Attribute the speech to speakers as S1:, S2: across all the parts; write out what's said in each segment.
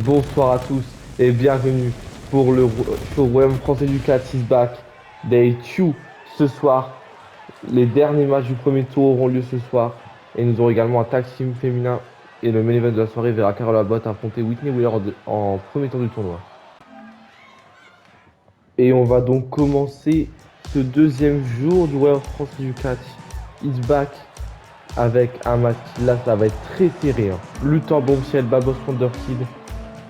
S1: Bonsoir à tous et bienvenue pour le show Royaume français du 4 is back Day 2 ce soir. Les derniers matchs du premier tour auront lieu ce soir et nous aurons également un tag team féminin et le main event de la soirée verra Carole Abbott affronter Whitney Wheeler en premier tour du tournoi. Et on va donc commencer ce deuxième jour du Royaume français du 4 is back avec un match qui là ça va être très serré. Luther Bombshell, Babos Wonderkid.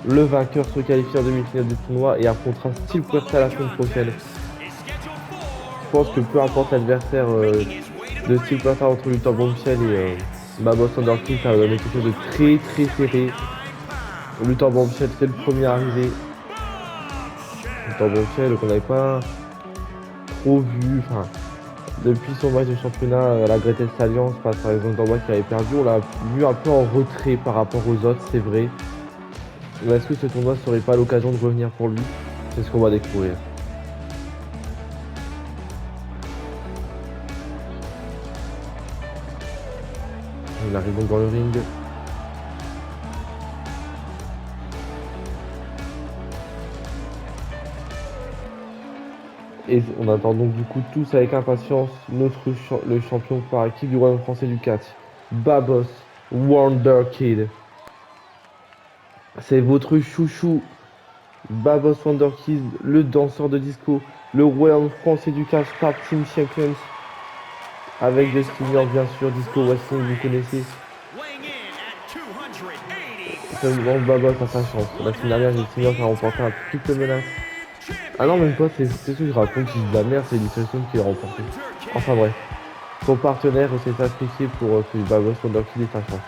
S1: Le vainqueur se qualifie en demi-finale du tournoi et affrontera Steel Puerta la semaine prochaine. Je pense que peu importe l'adversaire de Steel Puerta entre Luther Bombshell et Babos Wonderkid, ça va donner quelque chose de très très serré. Luther Bombshell, c'est le premier arrivé. Luther Bombshell qu'on n'avait pas trop vu. Enfin, depuis son match de championnat à la Greatest Alliance face à Alexander Wyatt qui avait perdu, on l'a vu un peu en retrait par rapport aux autres, c'est vrai. Mais est-ce que ce tournoi serait pas l'occasion de revenir pour lui? C'est ce qu'on va découvrir. Il arrive donc dans le ring. Et on attend donc du coup tous avec impatience le champion par équipe du Royaume français du catch, Babos Wonderkid. C'est votre chouchou, Babos Wonderkid, le danseur de disco, le Royaume français du catch Tag Team Champions. Avec Justin York bien sûr, Disco Wrestling, vous connaissez. Seulement Babos a sa chance. La semaine dernière, Justin York a remporté un triple menace. Ah non, même pas, c'est ce que je raconte, si je dis de la merde, c'est Justin Stone qui l'a remporté. Enfin bref. Son partenaire s'est sacrifié pour que Babos Wonderkid ait sa chance.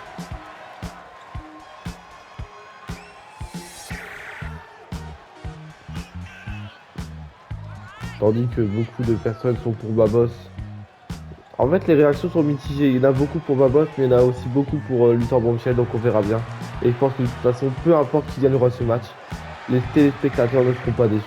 S1: Tandis que beaucoup de personnes sont pour Babos. En fait, les réactions sont mitigées. Il y en a beaucoup pour Babos, mais il y en a aussi beaucoup pour Luther Bombshell, donc on verra bien. Et je pense que de toute façon, peu importe qui gagnera ce match, les téléspectateurs ne seront pas déçus.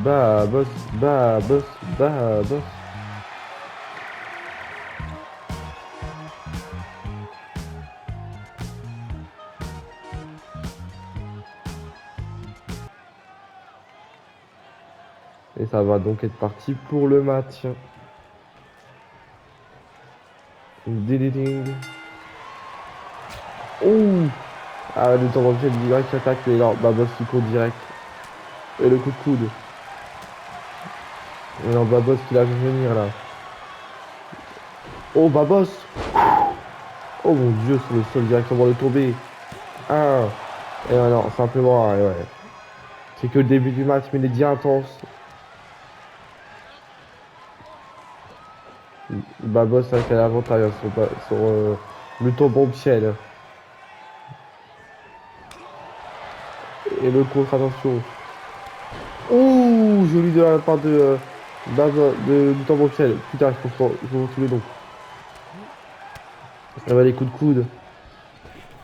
S1: Babos, Babos, Babos. Et ça va donc être parti pour le match. Ding. Oh! Ah, le temps d'enchaîner direct qui attaque, mais non, Babos qui court direct. Et le coup de coude. Et non, Babos qui l'a vu venir là. Oh, Babos! Oh mon dieu, sur le sol directement le tomber. Ah! Et non, simplement, ouais. C'est que le début du match, mais il est bien intense. Babos avec l'avantage sur le ton bombshell. Et le contre, attention. Ouh, joli de la part de Luthor Bombshell. Putain, je peux tous les noms. Ça va les coups de coude.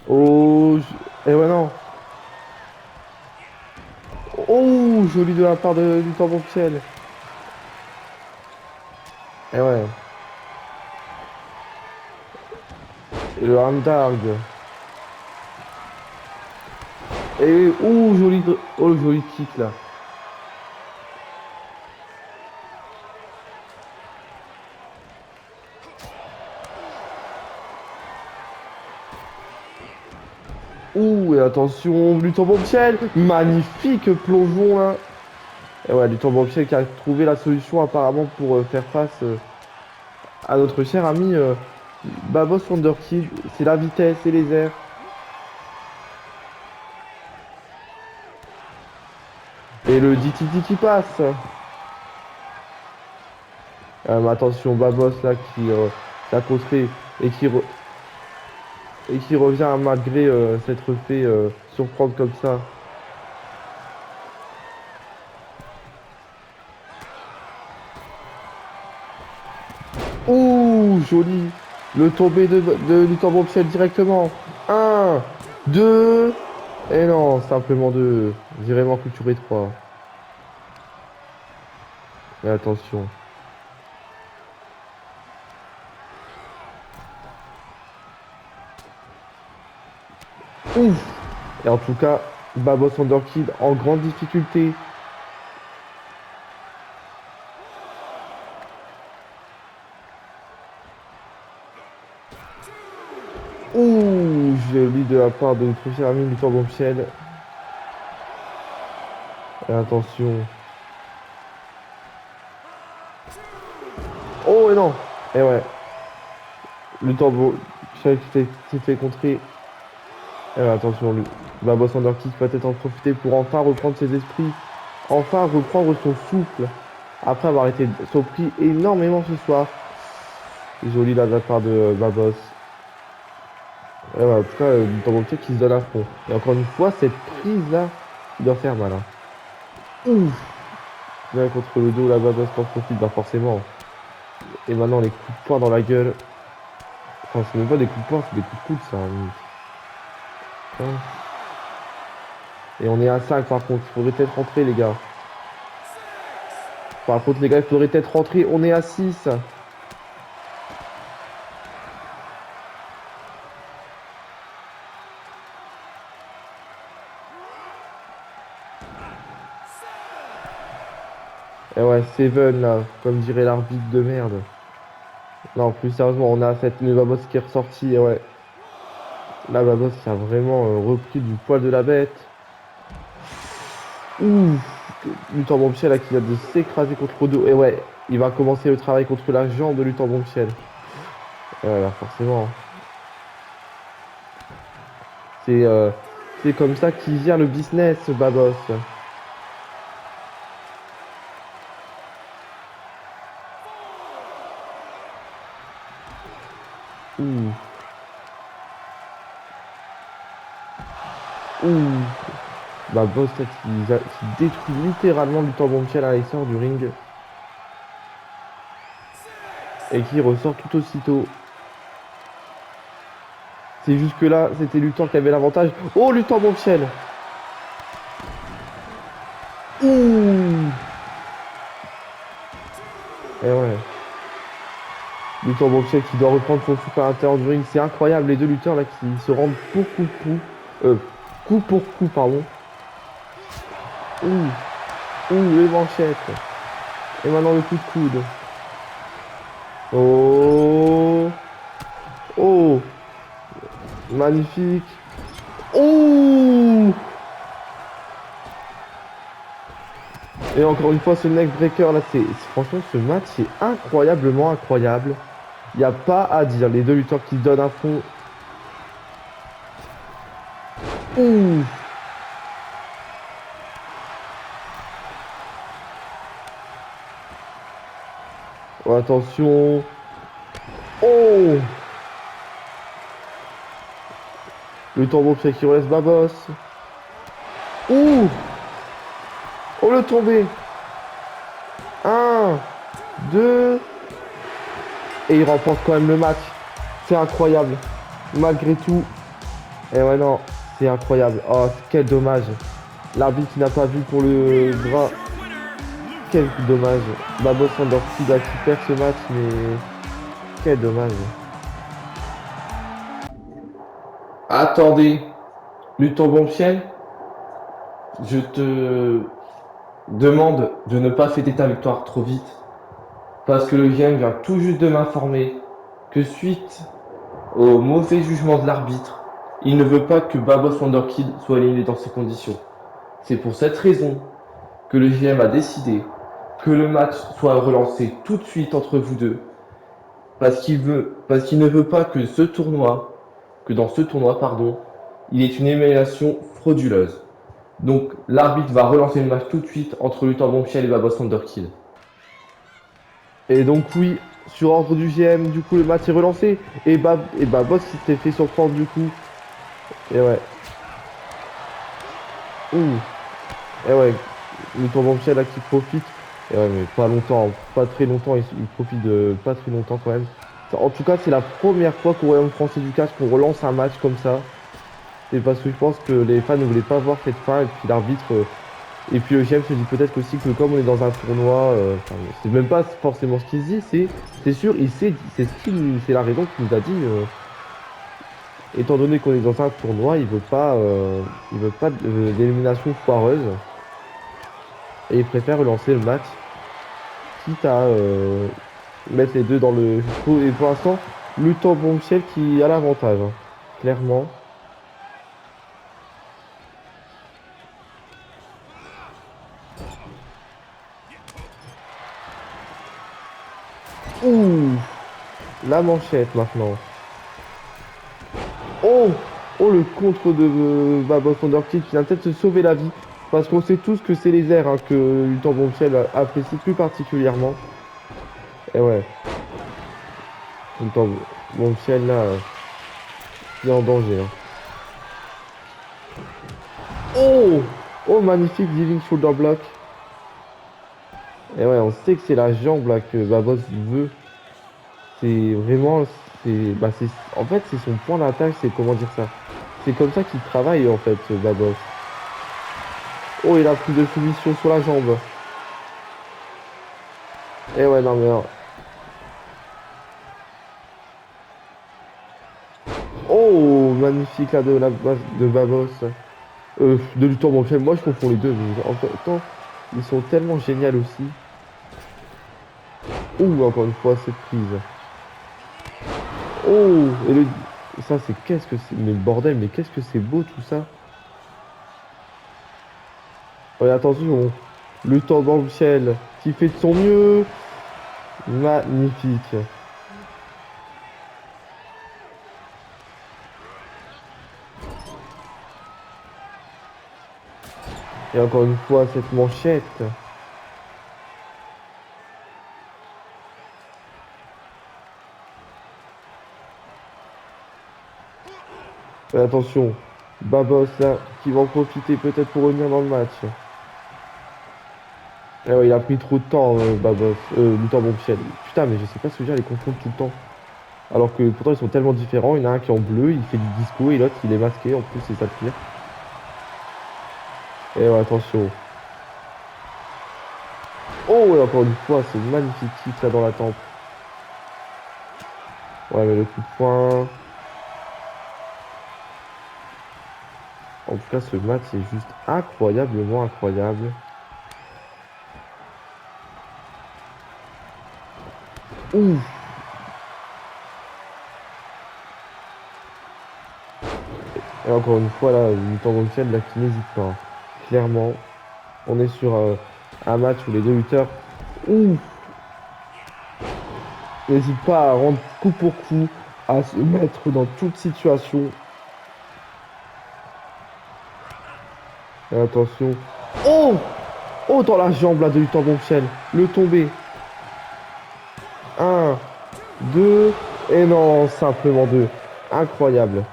S1: Oh, et ouais, non. Oh, joli de la part de Luthor Bombshell. Et ouais. Et le handtag. Et oh, oh, le joli kick là. Ouh, et attention, Luthor Bombshell. Magnifique plongeon là. Et ouais, Luthor Bombshell qui a trouvé la solution apparemment pour faire face à notre cher ami Babos Wonderkid. C'est la vitesse et les airs. Et le DTT qui passe. Mais attention, Babos là qui s'est accosté et qui revient malgré s'être fait surprendre comme ça. Ouh, joli. Le tombé de Luthor Bombshell directement. 1, 2. Et non, simplement 2. Vraiment culturé 3. Et attention. Ouf. Et en tout cas, Babos Wonderkid en grande difficulté. Ouh, joli de la part de notre cher ami Luthor Bombshell. Et attention. Oh et non. Et ouais. Luthor Bombshell qui s'est fait contrer. Et ouais, attention, lui. Babos Wonderkid va peut-être en profiter pour enfin reprendre ses esprits. Enfin reprendre son souffle. Après avoir été surpris énormément ce soir. Joli là de la part de Babos. Et ouais, en tout cas, Luthor Bombshell qui se donne à fond. Et encore une fois, cette prise là, il doit faire mal. Hein. Ouf. Bien contre le dos, la Babos en profite, bah forcément. Et maintenant les coups de poing dans la gueule. Enfin, c'est même pas des coups de poing, c'est des coups de coude ça. Hein. Et on est à 5 par contre, il faudrait peut-être rentrer les gars. Par contre les gars, il faudrait peut-être rentrer, on est à 6. Et ouais, 7 là, comme dirait l'arbitre de merde. Non, plus sérieusement, on a cette Babos qui est ressortie, et ouais. Là, Babos qui a vraiment repris du poil de la bête. Ouh, Luthor Bombshell là qui vient de s'écraser contre le dos. Et ouais, il va commencer le travail contre la jambe de Luthor Bombshell. Et ouais, là, forcément. C'est comme ça qu'il gère le business, Babos. Ouh. Ouh. Babos là, qui détruit littéralement Luthor Bombshell à l'extérieur du ring. Et qui ressort tout aussitôt. C'est juste que là, c'était Luthor qui avait l'avantage. Oh, Luthor Bombshell. Ouh. Et ouais. Luthor Bombshell qui doit reprendre son souffle à l'intérieur du ring. C'est incroyable, les deux lutteurs là qui se rendent pour coup pour coup. Coup pour coup, pardon. Ouh. Ouh, les manchettes. Et maintenant le coup de coude. Oh. Oh. Magnifique. Oh. Et encore une fois, ce neck breaker là, franchement, ce match est incroyablement incroyable. Il n'y a pas à dire. Les deux lutteurs qui donnent à fond. Ouh. Oh, attention. Oh. Le tombeau qui relève Babos. Ouh. Oh, le tombé. 1, 2. Et il remporte quand même le match. C'est incroyable. Malgré tout. Et ouais, non. C'est incroyable. Oh, quel dommage. L'arbitre qui n'a pas vu pour le bras. Quel dommage. Babos Wonderkid qui perd ce match, mais quel dommage. Attendez. Luthor Bombshell, je te demande de ne pas fêter ta victoire trop vite. Parce que le GM vient tout juste de m'informer que suite au mauvais jugement de l'arbitre, il ne veut pas que Babos Wonderkid soit éliminé dans ces conditions. C'est pour cette raison que le GM a décidé que le match soit relancé tout de suite entre vous deux. Parce qu'il ne veut pas que dans ce tournoi, pardon, il y ait une élimination frauduleuse. Donc l'arbitre va relancer le match tout de suite entre Luthor Bombshell et Babos Wonderkid. Et donc oui, sur ordre du GM, du coup le match est relancé. Et Babos qui s'est fait surprendre du coup. Et ouais. Ouh. Et ouais. Luthor Bombshell là qui profite. Et ouais, mais pas longtemps, pas très longtemps, il profite de pas très longtemps quand même. En tout cas, c'est la première fois qu'au Royaume français du catch qu'on relance un match comme ça. C'est parce que je pense que les fans ne voulaient pas voir cette fin et puis l'arbitre Et puis le GM se dit peut-être aussi que comme on est dans un tournoi, enfin, c'est même pas forcément ce qu'il se dit, c'est sûr, il sait, c'est la raison qu'il nous a dit. Étant donné qu'on est dans un tournoi, il veut pas d'élimination foireuse et il préfère relancer le match, quitte à mettre les deux dans le jusqu'au. Et pour l'instant, le temps Bombshell qui a l'avantage, hein, clairement. Ouh, la manchette maintenant. Oh! Oh, le contre de Babos Wonderkid qui vient peut-être se sauver la vie. Parce qu'on sait tous que c'est les airs hein, que Luthor Bombshell apprécie plus particulièrement. Et ouais, Luthor Bombshell là, il est en danger. Hein. Oh! Oh, magnifique Diving Shoulder Block. Et ouais, on sait que c'est la jambe là que Babos veut. C'est vraiment, en fait, c'est son point d'attaque, c'est comment dire ça? C'est comme ça qu'il travaille en fait, ce Babos. Oh, il a pris de soumission sur la jambe. Et ouais, non mais non. Oh, magnifique là de la base de Babos. De Luthor Bombshell. Moi, je confonds les deux. Mais en fait, tant, ils sont tellement géniaux aussi. Ouh, encore une fois, cette prise. Oh, et le... Ça, c'est qu'est-ce que c'est? Mais bordel, mais qu'est-ce que c'est beau tout ça. Ouais, attention, le temps Bombshell qui fait de son mieux. Magnifique. Et encore une fois, cette manchette. Et attention, Babos là, qui va en profiter peut-être pour revenir dans le match. Et ouais, il a pris trop de temps, Babos. Le temps Bombshell. Putain, mais je sais pas ce que j'ai, les confondre tout le temps. Alors que pourtant, ils sont tellement différents. Il y en a un qui est en bleu, il fait du disco, et l'autre, il est masqué. En plus, c'est ça le pire. Et ouais, attention. Oh, et encore une fois, ce magnifique kick là dans la tempe. Ouais, mais le coup de poing. En tout cas, ce match est juste incroyablement incroyable. Ouh. Et encore une fois, là, Luthor Bombshell, là, qui n'hésite pas. Hein. Clairement, on est sur un match où les deux lutteurs, ouh, n'hésitent pas à rendre coup pour coup, à se mettre dans toute situation. Et attention. Oh! Oh, dans la jambe, là, de Luthor Bombshell. Le tombé. Un, deux, et non, simplement deux. Incroyable.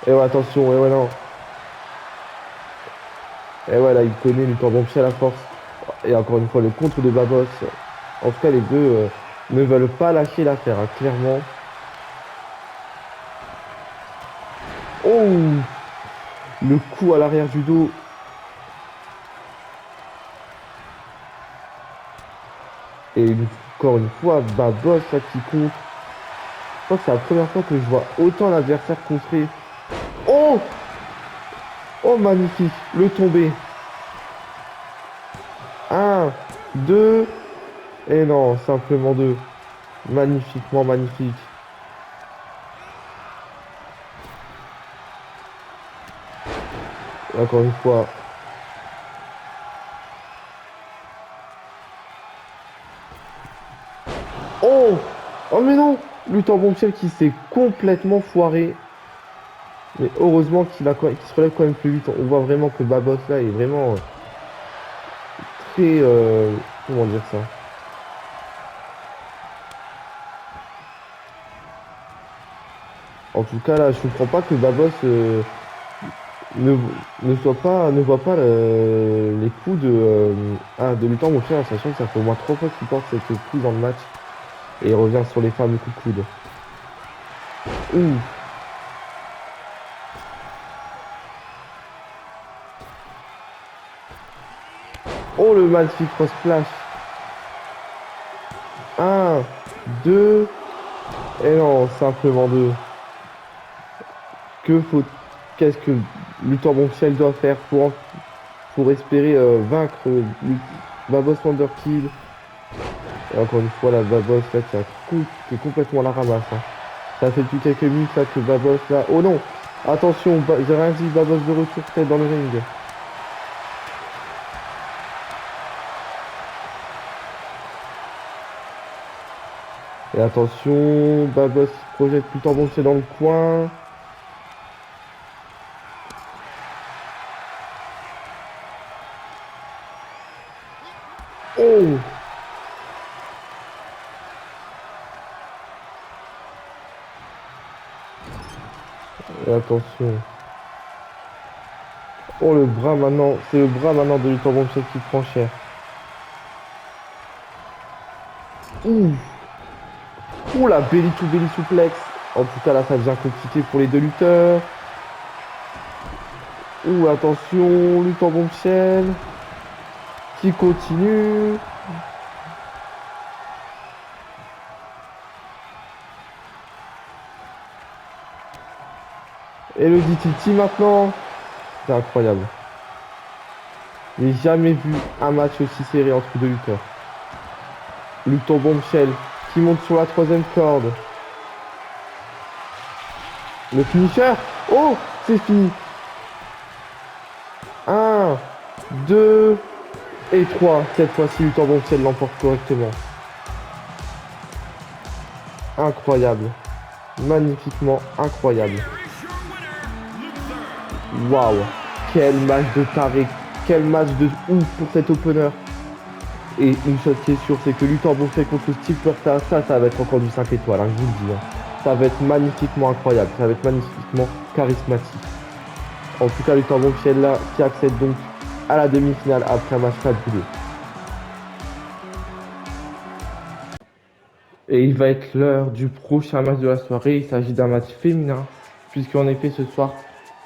S1: Et ouais, attention, et ouais, non. Et ouais, là, il connaît Luthor Bombshell à la force. Et encore une fois, le contre de Babos. En tout cas, les deux ne veulent pas lâcher l'affaire, hein, clairement. Oh! Le coup à l'arrière du dos. Et encore une fois, Babos, là, qui compte. Je crois que c'est la première fois que je vois autant l'adversaire contrer. Oh! Oh, magnifique. Le tombé. Un, deux. Et non, simplement deux. Magnifiquement magnifique. Et encore une fois. Oh! Oh mais non! Luthor Bombshell qui s'est complètement foiré. Mais heureusement qu'il se relève quand même plus vite. On voit vraiment que Babos là est vraiment très... comment dire ça? En tout cas là, je comprends pas que Babos ne, ne voit pas les coups de Luthor Bombshell, sachant que ça fait au moins 3 fois qu'il porte cette prise dans le match. Et il revient sur les fameux coups de coude. Ouh! Oh, le magnifique cross splash. 1, 2. Et non, simplement 2. Qu'est-ce que Luthor Bonfiel doit faire pour espérer vaincre Babos Wonderkid. Et encore une fois, la Babos là qui est complètement à la ramasse. Hein. Ça fait depuis quelques minutes là que Babos là. Oh non! Attention, j'ai rien dit, Babos de retour peut-être dans le ring. Et attention, Babos projette tout en Bonfiel dans le coin. Oh! Et attention. Oh, le bras maintenant. C'est le bras maintenant de Luthor Bonfiel qui prend cher. Ouh! Ouh, la belly to belly suplex. En tout cas, là, ça devient compliqué pour les deux lutteurs. Ouh, attention, Luthor Bonfiel qui continue. Et le DTT maintenant. C'est incroyable. J'ai jamais vu un match aussi serré entre deux lutteurs. Luthor Bonfiel qui monte sur la troisième corde. Le finisher. Oh, c'est fini. 1, 2 et 3. Cette fois-ci, Luthor Bonfiel l'emporte correctement. Incroyable. Magnifiquement incroyable. Waouh. Quel match de taré. Quel match de ouf pour cet opener. Et une chose qui est sûre, c'est que Luthor Bonfiel contre Steve Puerta, ça va être encore du 5 étoiles, hein, je vous le dis. Hein. Ça va être magnifiquement incroyable, ça va être magnifiquement charismatique. En tout cas, Luthor Bonfiel là, qui accède donc à la demi-finale après un match fabuleux. Et il va être l'heure du prochain match de la soirée. Il s'agit d'un match féminin, puisqu'en effet, ce soir,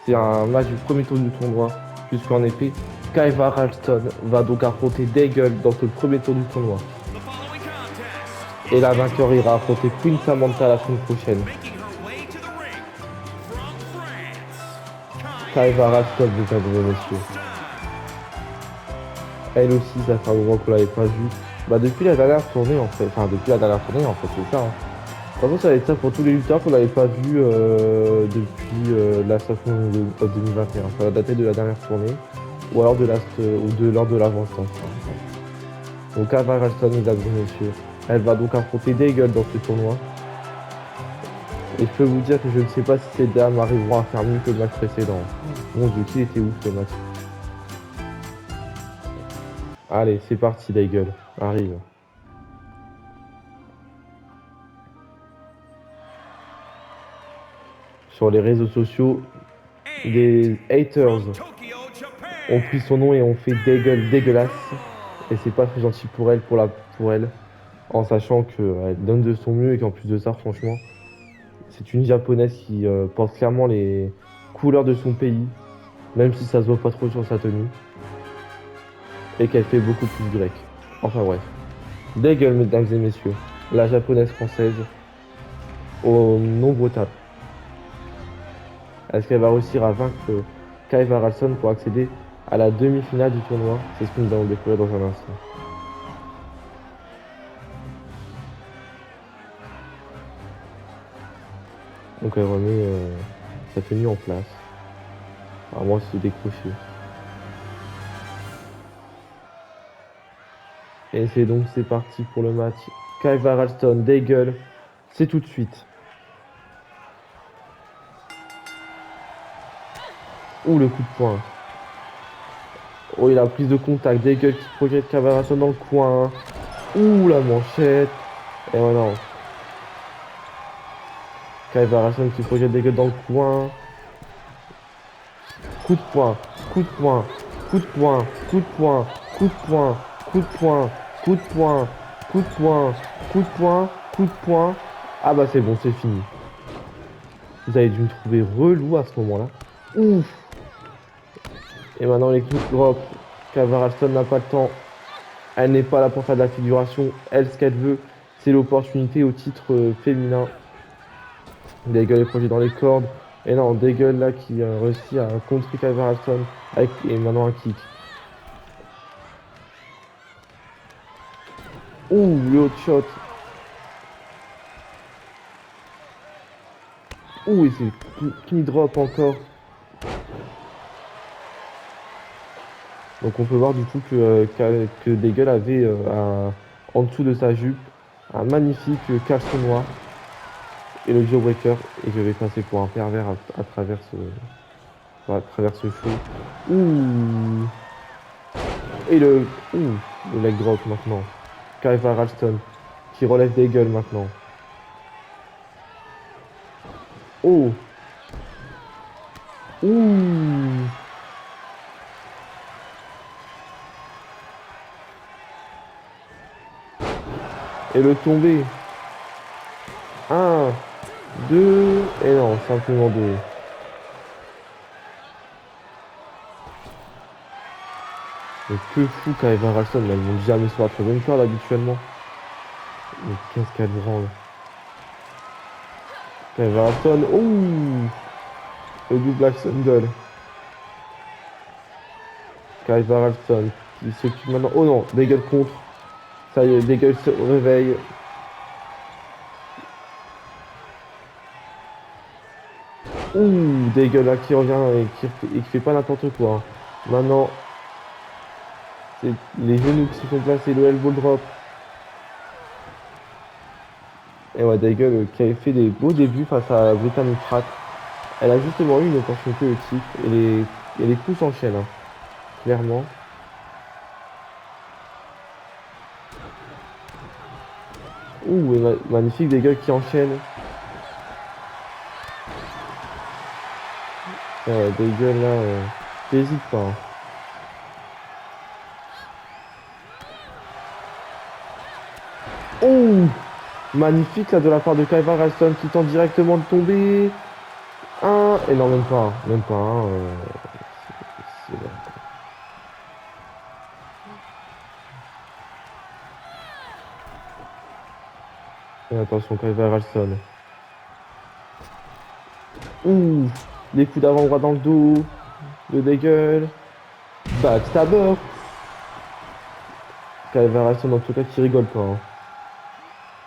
S1: c'est un match du premier tour du tournoi, puisqu'en effet, Kaiva Ralston va donc affronter Daigle dans ce premier tour du tournoi. Et la vainqueur ira affronter Queen Samantha la semaine prochaine. Kaiva Ralston, mesdames et messieurs. Elle aussi, ça fait un moment qu'on l'avait pas vue. Bah depuis la dernière tournée en fait. Enfin depuis la dernière tournée en fait, c'est ça. Hein. De toute façon, ça va être ça pour tous les lutteurs qu'on n'avait pas vus depuis la saison de 2021. Ça va dater de la dernière tournée. Ou alors lors de l'avant-temps. Donc Kaiva Ralston, mesdames et messieurs. Elle va donc affronter Daigle dans ce tournoi. Et je peux vous dire que je ne sais pas si ces dames arriveront à faire mieux que le match précédent. Mon dieu, qu'il était ouf ce match. Allez, c'est parti, Daigle. Arrive. Sur les réseaux sociaux, des haters ont pris son nom et ont fait Daigle dégueulasse. Et c'est pas très gentil pour elle, pour elle. En sachant qu'elle donne de son mieux et qu'en plus de ça, franchement, c'est une japonaise qui porte clairement les couleurs de son pays. Même si ça se voit pas trop sur sa tenue. Et qu'elle fait beaucoup plus grec. Enfin bref. Daigle, mesdames et messieurs. La japonaise française. Au nombreux talent. Est-ce qu'elle va réussir à vaincre Kaiva Ralston pour accéder à la demi-finale du tournoi? C'est ce que nous allons découvrir dans un instant. Donc elle remet sa tenue en place. À moins se décrocher. Et c'est parti pour le match. Kaiva Ralston, Daigle. C'est tout de suite. Ouh, le coup de poing. Oh, il a prise de contact. Daigle qui projette Kaiva Ralston dans le coin. Ouh, la manchette. Et voilà. Kaiva Ralston qui projette Daigle dans le coin. Coup de poing. Coup de poing. Coup de poing. Coup de poing. Coup de poing. Coup de poing. Coup de poing. Coup de poing. Coup de poing. Coup de poing. Ah bah c'est bon, c'est fini. Vous avez dû me trouver relou à ce moment-là. Ouf. Et maintenant les coups drop Kaiser Alston n'a pas le temps. Elle n'est pas là pour faire de la figuration. Elle, ce qu'elle veut, c'est l'opportunité au titre féminin. Daigle est projeté dans les cordes. Et non, Daigle là qui réussit à contrer Kaiser Alston avec et maintenant un kick. Ouh, le hot shot. Ouh, et c'est knee drop encore. Donc on peut voir du coup que Daigle avait en dessous de sa jupe un magnifique caleçon noir et le jawbreaker. Et je vais passer pour un pervers à travers ce show. Ouh. Et le leg drop maintenant. Kaiser Alston qui relève Daigle maintenant. Oh. Ouh. Et le tombé. Un, deux. Et non, simplement deux. Mais que fou Kaiser Alston, elle monte jamais sur la troisième corde habituellement. Mais qu'est-ce qu'elle branle. Kaiser Alston. Ouh. Le double axe handle. Kaiser Alston qui s'occupe maintenant. Oh non, Daigle contre. Ça y est, Daigle se réveille. Ouh, Daigle là qui revient et qui fait pas n'importe quoi, hein. Maintenant, c'est les genoux qui se sont placés, le elbow drop. Et ouais, Daigle qui avait fait des beaux débuts face à Brittany Pratt. Elle a justement eu une opportunité au titre et les coups s'enchaînent, hein, clairement. Ouh, et magnifique Daigle qui enchaîne. Et ouais, Daigle là, t'hésites pas, hein. Oh! Magnifique là de la part de Kaiser Alston qui tente directement de tomber. Un. Et non, même pas un. Même pas un. C'est- Et attention, Kaiser Alston. Ouh! Les coups d'avant-bras dans le dos. Le Daigle. Backstabber. Kaiser Alston en tout cas qui rigole pas, hein.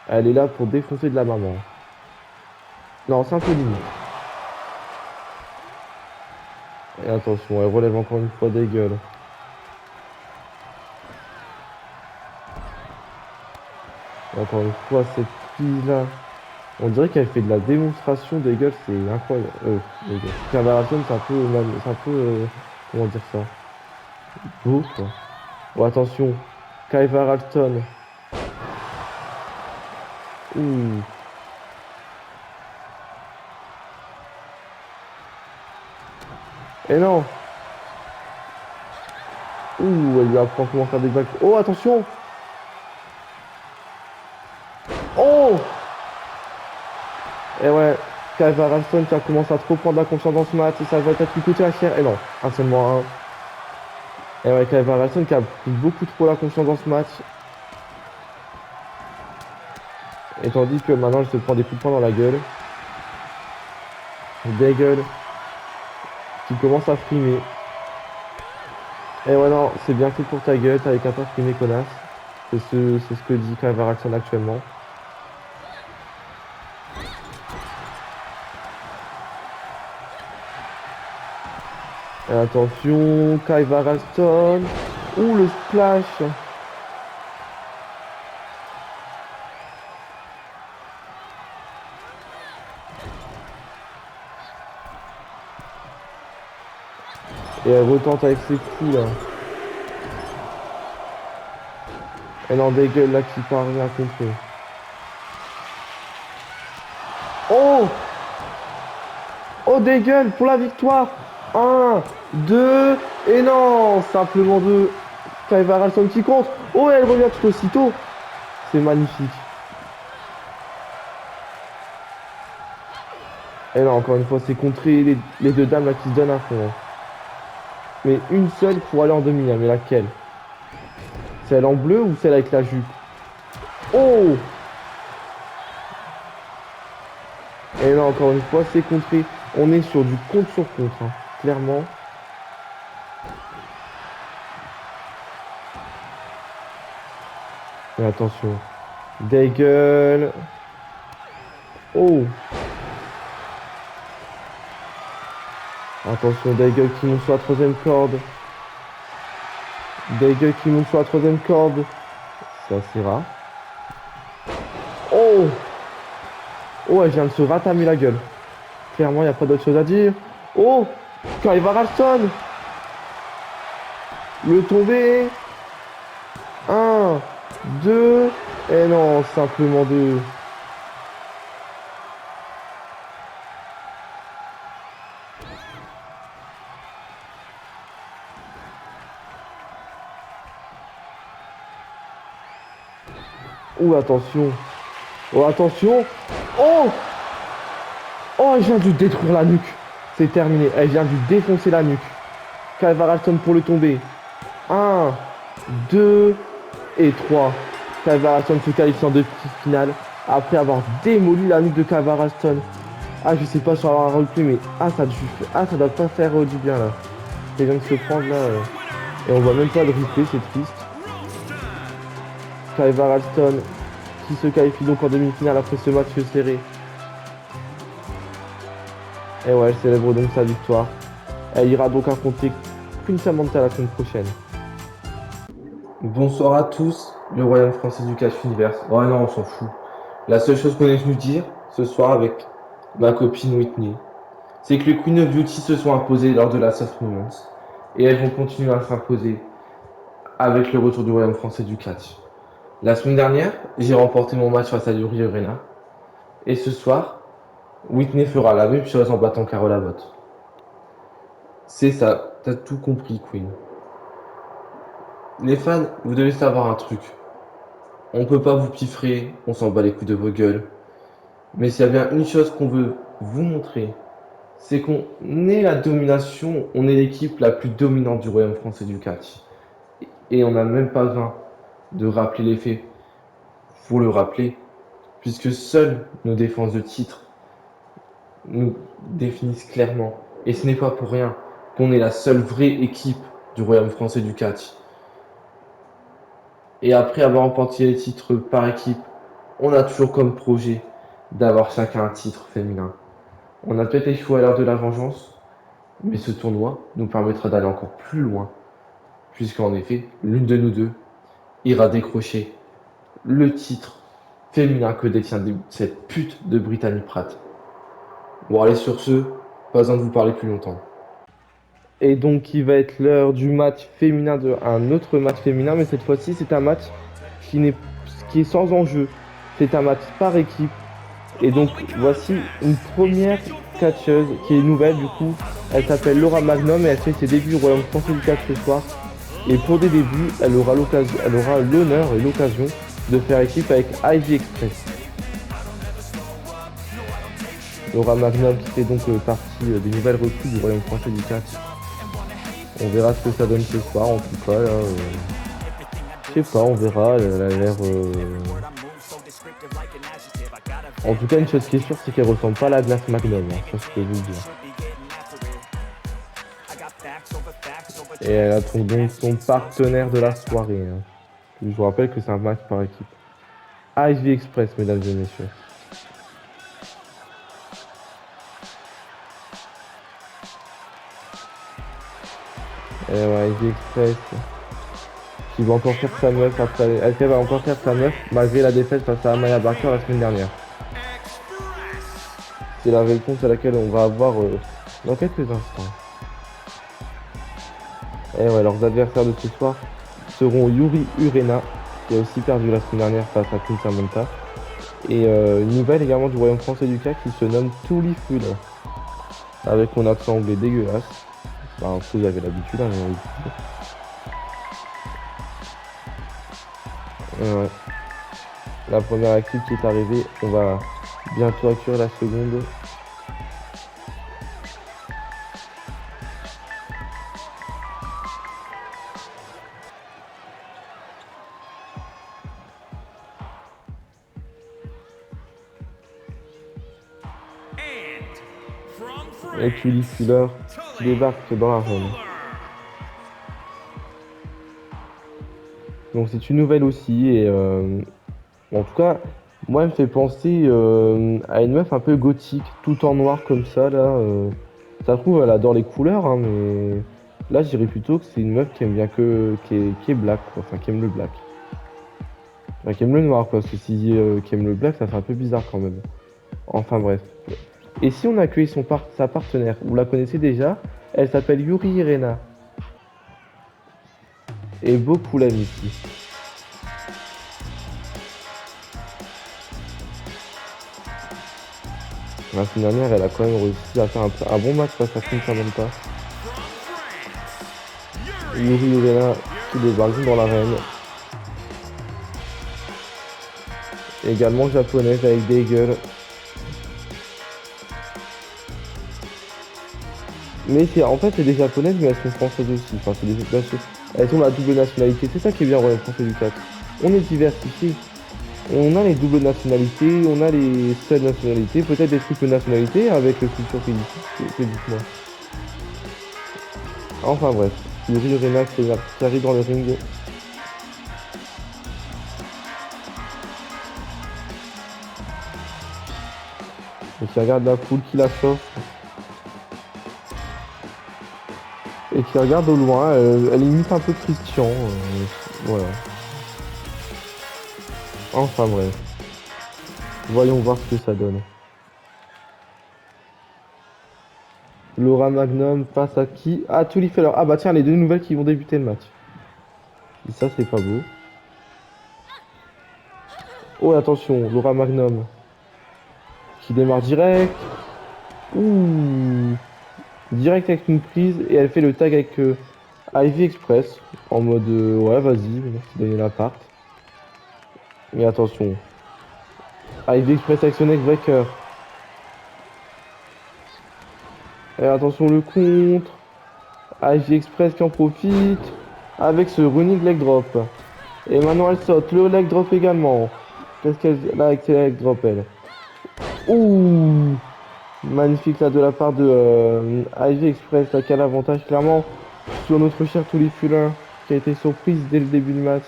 S1: Elle est là pour défoncer de la maman. Non, c'est un peu limite. Et attention, elle relève encore une fois Daigle. Et encore une fois, cette fille-là. On dirait qu'elle fait de la démonstration des gueules, c'est incroyable. Les gueules. Kaiser Alston, c'est un peu, comment dire ça, beau, quoi. Bon, attention, Kaiser Alston. Ouh. Et non. Ouh, elle lui apprend comment faire des bacs. Oh, attention. Oh. Et ouais, Kaiser Alston qui a commencé à trop prendre la confiance dans ce match et ça va peut-être lui coûter la chair. Et non, un seulement un. Et ouais, Kaiser Alston qui a pris beaucoup trop la confiance dans ce match. Et tandis que maintenant, elle se prend des coups de poing dans la gueule. Des gueules qui commence à frimer. Et ouais, non, c'est bien fait pour ta gueule, t'avais qu'à pas frimer, connasse. C'est ce que dit Kaiser Alston actuellement. Et attention, Kaiser Alston. Ouh, le splash. Et elle retente avec ses coups là. Et non, des gueules là qui parvient à contrer. Oh! Oh, des gueules pour la victoire! Un, 2, et non! Simplement 2. Kaiser Alston qui contre. Oh, elle revient tout aussitôt. C'est magnifique. Et là, encore une fois, c'est contré les deux dames là qui se donnent à fond, hein. Mais une seule pour aller en demi, hein, mais laquelle? Celle en bleu ou celle avec la jupe? Oh! Et là, encore une fois, c'est contré. On est sur du contre sur contre, hein, clairement. Mais attention. Daigle. Oh! Attention, Daigle qui monte sur la troisième corde. Daigle qui monte sur la troisième corde. Ça, c'est rare. Oh! Oh, elle vient de se ratamer la gueule. Clairement, il n'y a pas d'autre chose à dire. Oh! Kaiva Ralston! Le tombé! 1, 2, et non, simplement 2. Oh, attention! Oh, attention! Oh! Oh, elle vient de détruire la nuque. C'est terminé. Elle vient de défoncer la nuque. Kaiva Ralston pour le tomber. 1, 2 et 3. Kaiva Ralston se qualifie en demi-finale après avoir démoli la nuque de Kaiva Ralston. Ah, je sais pas sur avoir un replay, mais ça doit pas faire du bien là. Elle vient de se prendre là. Et on voit même pas de replay, c'est triste. Kaiva Ralston qui se qualifie donc en demi-finale après ce match serré. Et ouais, elle célèbre donc sa victoire. Elle ira donc affronter Queen Samantha la semaine prochaine. Bonsoir à tous, le royaume français du Catch Universe. Oh non, on s'en fout. La seule chose qu'on est venu dire ce soir avec ma copine Whitney, c'est que les Queen of Beauty se sont imposées lors de la Soft Moments. Et elles vont continuer à s'imposer avec le retour du royaume français du catch. La semaine dernière, j'ai remporté mon match face à Yuri Urena. Et ce soir, Whitney fera la même chose en battant Carole Abbott. C'est ça, t'as tout compris, Queen. Les fans, vous devez savoir un truc. On peut pas vous piffrer, on s'en bat les couilles de vos gueules. Mais s'il y a bien une chose qu'on veut vous montrer, c'est qu'on est la domination, on est l'équipe la plus dominante du royaume français du catch. Et on n'a même pas besoin de rappeler les faits. Faut le rappeler, puisque seules nos défenses de titre nous définissent clairement. Et ce n'est pas pour rien qu'on est la seule vraie équipe du royaume français du catch. Et après avoir remporté les titres par équipe, on a toujours comme projet d'avoir chacun un titre féminin. On a peut-être échoué à l'heure de la vengeance, mais ce tournoi nous permettra d'aller encore plus loin, puisqu'en effet, l'une de nous deux ira décrocher le titre féminin que détient cette pute de Brittany Pratt. Bon, allez, sur ce, pas besoin de vous parler plus longtemps. Et donc, il va être l'heure du match féminin, un autre match féminin, mais cette fois-ci, c'est un match qui est sans enjeu. C'est un match par équipe. Et donc, voici une première catcheuse qui est nouvelle, du coup. Elle s'appelle Laura Magnum et elle fait ses débuts au Royaume français du catch ce soir. Et pour des débuts, elle aura l'honneur et l'occasion de faire équipe avec Ivy Express. Laura Magnum qui fait donc partie des nouvelles recrues du Royaume français du catch. On verra ce que ça donne ce soir, en tout cas. Là, je sais pas, on verra. Elle a l'air. En tout cas, une chose qui est sûre, c'est qu'elle ressemble pas à la glace Magnum. Hein, ça, je peux vous le dire. Et elle a donc son partenaire de la soirée. Hein. Je vous rappelle que c'est un match par équipe. Ivy Express, mesdames et messieurs. Et ouais, Ivy Express. Qui va encore faire sa meuf après. Elle va encore faire sa meuf malgré la défaite face à Amaya Barker la semaine dernière. C'est la réponse à laquelle on va avoir dans quelques instants. Et ouais, leurs adversaires de ce soir seront Yuri Urena, qui a aussi perdu la semaine dernière face à Queen Samantha, et une nouvelle également du Royaume français du CAC qui se nomme Tully Fuller, avec mon accent anglais dégueulasse. Enfin, vous avez l'habitude, hein, ouais. La première équipe qui est arrivée, on va bientôt accueillir la seconde. Et Tully Fuller qui débarque dans l'arène. Donc c'est une nouvelle aussi et en tout cas moi elle me fait penser à une meuf un peu gothique, tout en noir comme ça là. Ça se trouve elle adore les couleurs hein, mais là je dirais plutôt que c'est une meuf qui aime bien qui est black quoi, enfin qui aime le black. Enfin, qui aime le noir quoi, parce que si qui aime le black ça fait un peu bizarre quand même. Enfin bref. Et si on accueille sa partenaire, vous la connaissez déjà, elle s'appelle Yuri Irena et beaucoup l'aiment ici. La semaine dernière, elle a quand même réussi à faire un bon match face à Kim Samantha. Yuri Elena qui débarque dans l'arène. Également japonaise avec des gueules. Mais en fait, c'est des japonaises, mais elles sont françaises aussi. Enfin, elles ont la double nationalité. C'est ça qui est bien au Royaume français du 4. On est diversifié. On a les doubles nationalités, on a les seules nationalités, peut-être des triples nationalités avec le futur pays. Dites-moi. Enfin bref, Yuri Elena qui arrive dans le ring. Et qui regarde la foule qui la chauffe. Et qui regarde au loin, elle imite un peu Christian. Voilà. Enfin bref. Voyons voir ce que ça donne. Laura Magnum face à qui? Ah, Tully Feller. Ah bah tiens, les deux nouvelles qui vont débuter le match. Et ça, c'est pas beau. Oh, attention, Laura Magnum. Qui démarre direct. Ouh. Direct avec une prise. Et elle fait le tag avec Ivy Express. En mode, ouais, vas-y, donner l'appart. Mais attention. Ivy Express avec son neckbreaker. Et attention, le contre. Ivy Express qui en profite. Avec ce running leg drop. Et maintenant elle saute. Le leg drop également. Qu'est-ce qu'elle a avec ses leg drop elle? Ouh. Magnifique là de la part de Ivy Express là, qui a l'avantage clairement sur notre cher Tully Fuller qui a été surprise dès le début du match.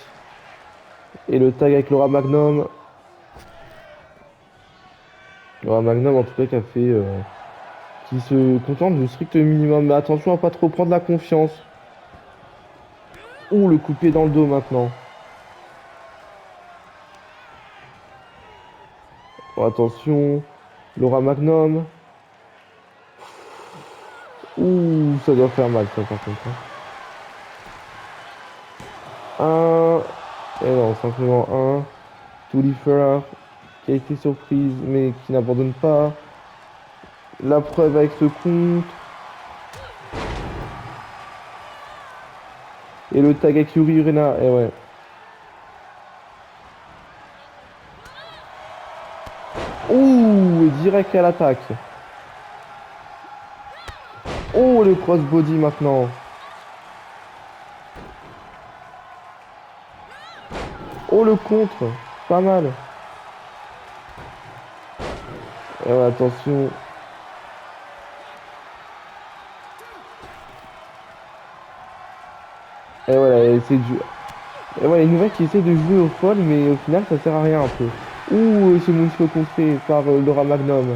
S1: Et le tag avec Laura Magnum. Laura Magnum en tout cas qui a fait qui se contente du strict minimum. Mais attention à pas trop prendre la confiance. Ouh, le coup de pied dans le dos maintenant. Oh, attention. Laura Magnum. Ouh, ça doit faire mal ça par contre. Un. Et non, simplement un. Tully Fuller qui a été surprise mais qui n'abandonne pas. La preuve avec ce contre. Et le tag avec Yuri Urena. Et ouais. Ouh, direct à l'attaque. Oh, le crossbody maintenant. Oh, le contre. Pas mal. Et ouais, attention. Et voilà, elle essaie de jouer. Et voilà, une nouvelle qui essaie de jouer au folle, mais au final, ça sert à rien un peu. Ouh, ce moonsault contré par Laura Magnum.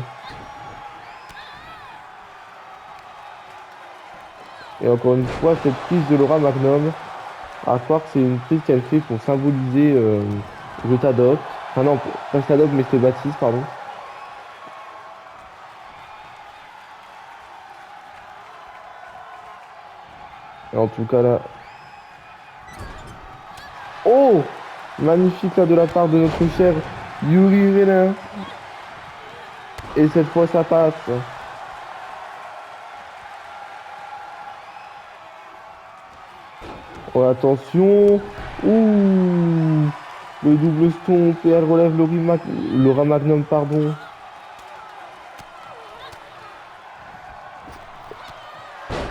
S1: Et encore une fois, cette prise de Laura Magnum, à croire que c'est une prise qu'elle fait pour symboliser je t'adopte. Enfin non, pas je t'adopte, mais je te baptise, pardon. Et en tout cas là... Oh! Magnifique là de la part de notre cher Yuri Urena. Et cette fois ça passe. Oh, attention. Ouh. Le double stomp et elle relève Laura Magnum, pardon.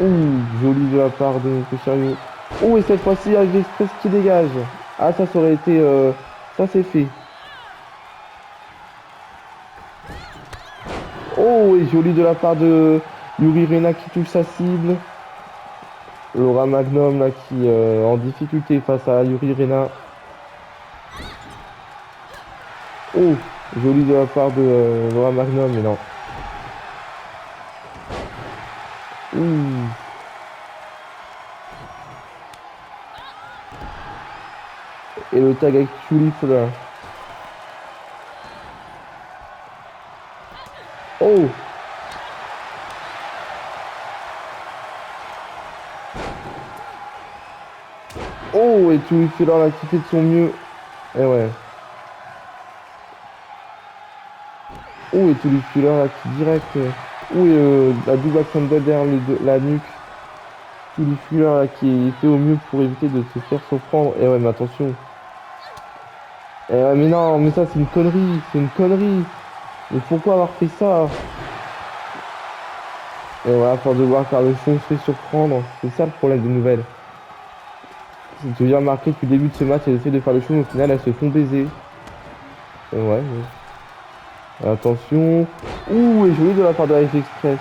S1: Ouh, joli de la part de notre chariot. Oh, et cette fois-ci, avec l'Express qui dégage. Ah, ça aurait été... ça, c'est fait. Oh, et joli de la part de Yuri Rena qui touche sa cible. Laura Magnum là qui en difficulté face à Yuri Rena. Oh, joli de la part de Laura Magnum, mais non. Ouh. Et le tag avec Tulip là. Oh. Oh, et Tulip là qui fait de son mieux. Et ouais. Oh, et Tulip là qui direct. Oh, et la double action derrière la nuque. Tulip là qui fait au mieux pour éviter de se faire surprendre. Et ouais, mais attention. Et ouais, mais non, mais ça c'est une connerie. C'est une connerie. Mais pourquoi avoir fait ça? Et voilà, à force de voir Carl Fong se fait surprendre. C'est ça le problème des nouvelles. Si tu as remarqué depuis le début de ce match, elles essaient de faire le show, mais au final, elles se font baiser. Et ouais. Attention. Ouh, et joli de la part de Ice Express.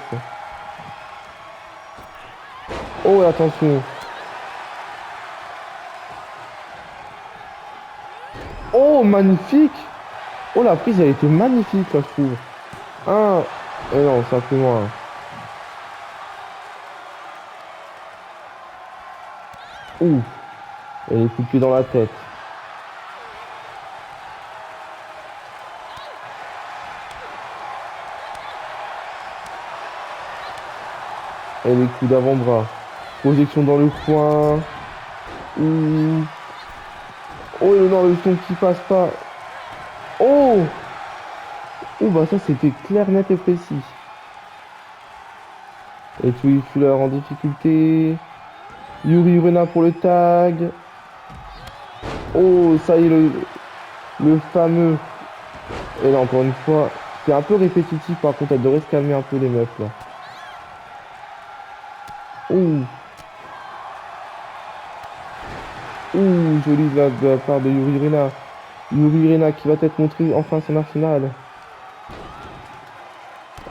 S1: Oh, et attention. Oh, magnifique. Oh, la prise, elle était magnifique, là, je trouve. Ah. Et non, ça fait moins. Ouh. Et les coups de pied dans la tête. Et les coups d'avant-bras. Projection dans le coin. Ouh. Oh non, le son qui passe pas. Oh. Oh bah ça c'était clair, net et précis. Et Twin Fuller en difficulté. Yuri Rena pour le tag. Oh ça y est le fameux. Et là encore une fois, c'est un peu répétitif par contre, elle devrait se calmer un peu les meufs là. Ouh. Ouh, joli de la part de Yuri Rena. Yuri Rena qui va peut-être montrer enfin son arsenal.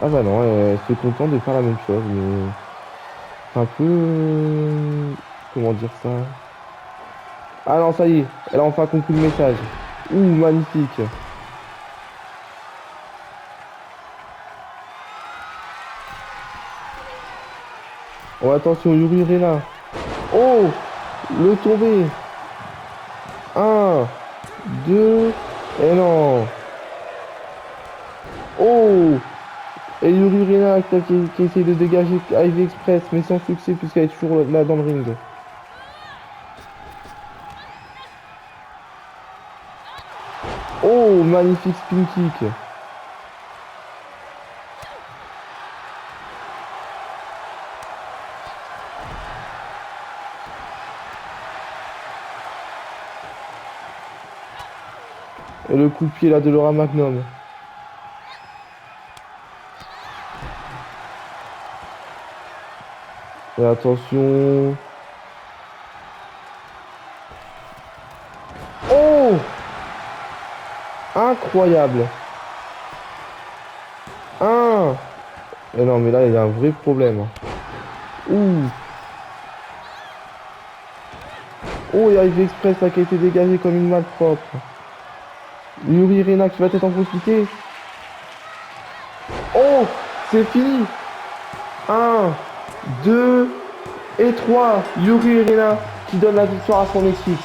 S1: Ah bah non, elle se contente de faire la même chose, mais c'est un peu... Comment dire ça? Ah non, ça y est, elle a enfin compris le message. Ouh, magnifique. Oh, attention, Yuri Rena. Oh, le tombé. Un, deux, et non. Oh, et Yuri Rena qui essaie de dégager Ivy Express, mais sans succès puisqu'elle est toujours là dans le ring. Oh, magnifique spin kick. Et le coup de pied là de Laura Magnum. Et attention. Oh! Incroyable. Ah! Et non mais là il y a un vrai problème. Ouh! Oh, il y a Ivy Express là qui a été dégagé comme une malpropre. Yuri Rena qui va peut-être en profiter. Oh! C'est fini! Un, 2 et 3. Yuri Rena qui donne la victoire à son équipe.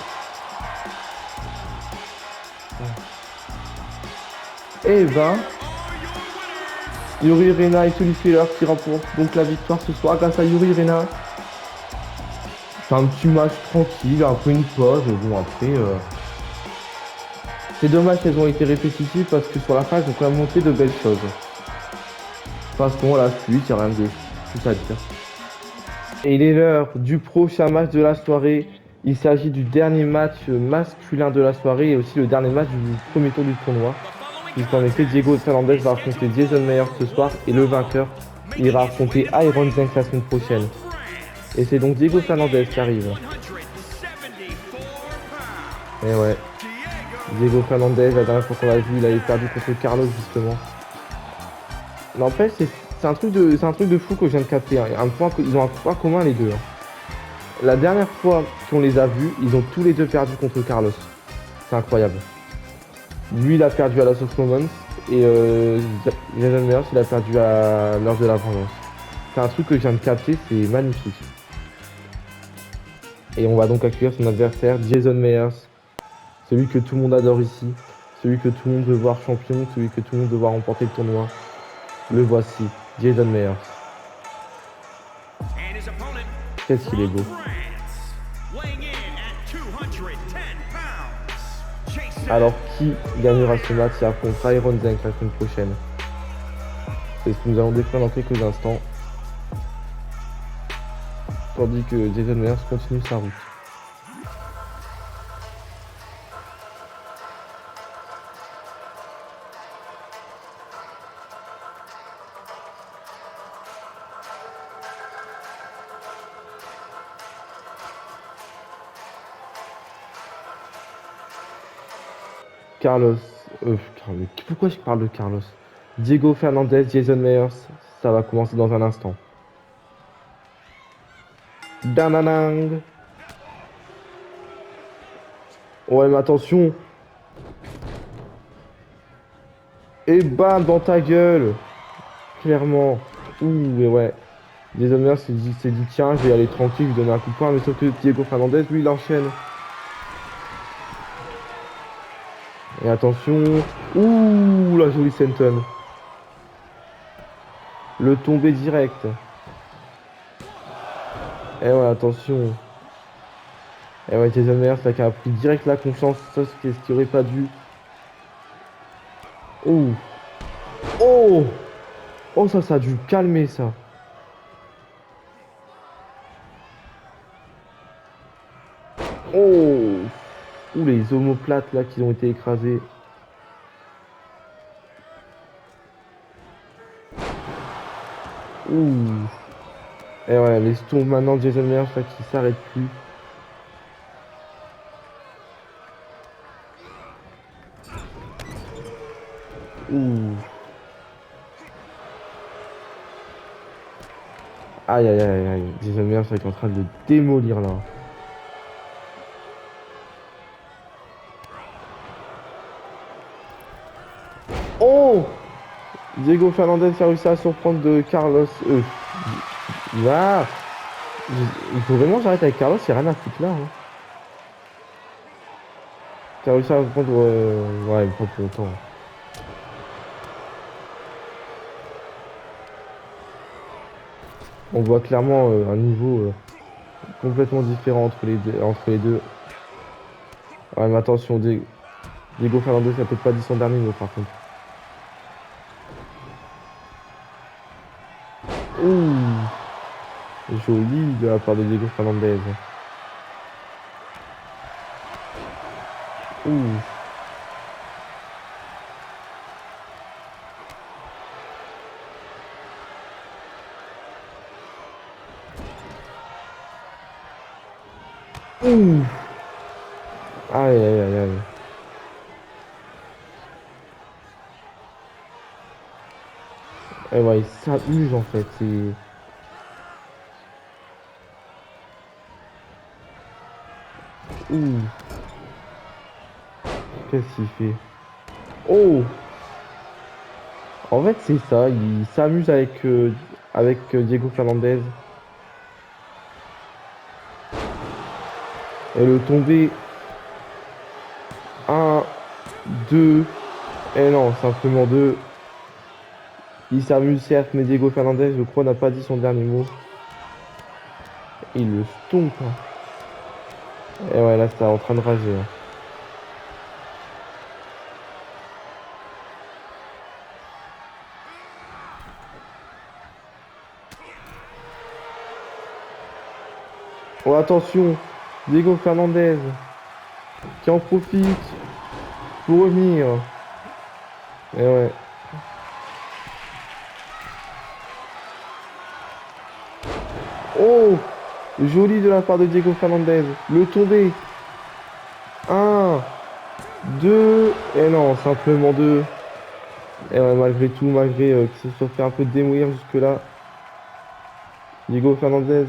S1: Et ben, Yuri Rena et Tully Filler qui remportent donc la victoire ce soir grâce à Yuri Rena. C'est un petit match tranquille, un peu une pause. Bon après, c'est dommage qu'elles ont été répétitives parce que sur la fin elles ont quand même montré de belles choses. Passons à la suite, il n'y a rien de plus à dire. Et il est l'heure du prochain match de la soirée. Il s'agit du dernier match masculin de la soirée et aussi le dernier match du premier tour du tournoi. Puisqu'en effet, Diego Fernandez va affronter Jason Mayer ce soir et le vainqueur ira affronter Iron Zank la semaine prochaine. Et c'est donc Diego Fernandez qui arrive. Et ouais, Diego Fernandez, la dernière fois qu'on l'a vu, il avait perdu contre Carlos justement. N'empêche, c'est un truc de fou que je viens de capter, hein. Ils ont un point commun les deux, hein. La dernière fois qu'on les a vus, ils ont tous les deux perdu contre Carlos. C'est incroyable. Lui, il a perdu à la Soft Moments et Jason Meyers, il a perdu à l'heure de la vengeance. C'est un truc que je viens de capter, c'est magnifique. Et on va donc accueillir son adversaire, Jason Meyers, celui que tout le monde adore ici, celui que tout le monde veut voir champion, celui que tout le monde veut voir remporter le tournoi. Le voici, Jason Meyers. Qu'est-ce qu'il est beau. Alors, qui gagnera ce match et affrontera Iron Zank la semaine prochaine? C'est ce que nous allons découvrir dans quelques instants. Tandis que Jason Meyers continue sa route. Pourquoi je parle de Carlos? Diego Fernandez, Jason Meyers, ça va commencer dans un instant. Dananang. Ouais, mais attention. Et bam, dans ta gueule. Clairement. Ouh, et ouais. Jason Meyers s'est dit, tiens, je vais aller tranquille, je vais donner un coup de poing, mais sauf que Diego Fernandez, lui, il enchaîne. Et attention. Ouh, la jolie senton. Le tombé direct. Et ouais, attention. Et ouais, Jason Meyers, là, qui a pris direct la confiance. Ça, c'est ce qu'il aurait pas dû. Oh. Oh. Oh, ça a dû calmer, ça. Oh. Ouh, les omoplates, là, qui ont été écrasés. Ouh. Et ouais, les stompes maintenant de Jason Meyers là qui s'arrête plus. Ouh. Aïe aïe aïe aïe. Jason Meyers là qui est en train de le démolir là. Oh! Diego Fernandez a réussi à surprendre de Carlos. Là. Il faut vraiment que j'arrête avec Carlos, il n'y a rien à foutre là. Hein. Qui a réussi à prendre. Ouais, pas pour longtemps. On voit clairement un niveau complètement différent entre les deux. Ouais, mais attention, Diego Fernandez n'a peut-être pas dit son dernier mot par contre. Ouh, joli de la part de Diego Fernandez. Ouh. Ouh. Aïe aïe aïe aïe. Et ouais, il s'amuse en fait. Ouh. Qu'est-ce qu'il fait? Oh! En fait, c'est ça. Il s'amuse avec Diego Fernandez. Et le tombé. 1, 2. Et non, simplement 2. Il s'amuse certes, mais Diego Fernandez, je crois, n'a pas dit son dernier mot. Il le stompe. Et ouais, là, c'est en train de rager. Hein. Oh, attention, Diego Fernandez qui en profite pour revenir. Et ouais. Oh, joli de la part de Diego Fernandez. Le tombé. 1, 2. Et non, simplement 2. Et ouais, malgré tout, malgré qu'il se soit fait un peu démolir jusque-là, Diego Fernandez,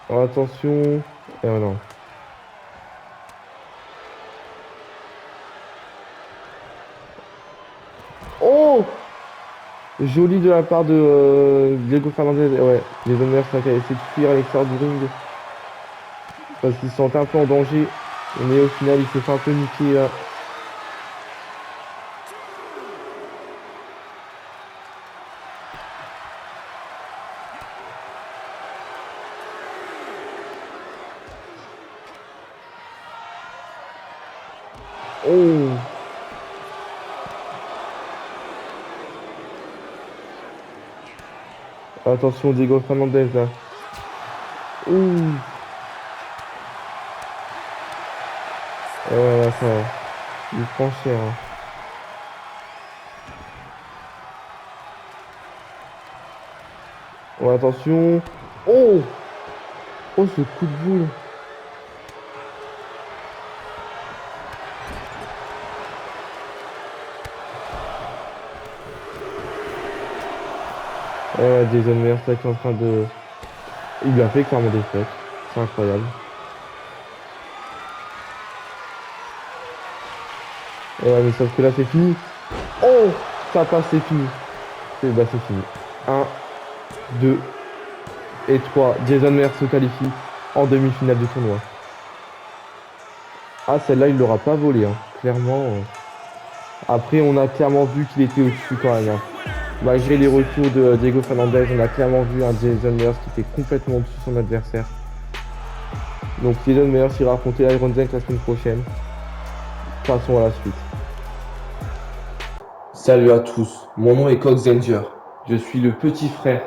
S1: oh, attention. Et ouais, non. Oh! Joli de la part de Diego Fernandez. Et ouais, les honneurs, ça qui a essayé de fuir à l'extérieur du ring parce qu'il se sentait un peu en danger. Mais au final, il s'est fait un peu niquer là. Oh! Attention, Diego Fernandez là. Ouh! Et ouais, là, ça, il prend cher, hein. Ouais, attention. Oh! Oh, ce coup de boule. Et ouais, Jason Meyers là qui est en train de. Il lui a fait clairement des fêtes. C'est incroyable. Et ouais, mais sauf que là, c'est fini. Oh! Ça passe, c'est fini. C'est fini. Un, 2 et 3. Jason Meyers se qualifie en demi-finale du tournoi. Ah, celle-là, il l'aura pas volé, hein. Clairement. Après, on a clairement vu qu'il était au-dessus quand même, hein. Malgré les retours de Diego Fernandez, on a clairement vu un Jason Meyers qui était complètement au-dessus de son adversaire. Donc Jason Meyers ira affronter Iron Zank la semaine prochaine. Passons à la suite. Salut à tous, mon nom est Cox Danger. Je suis le petit frère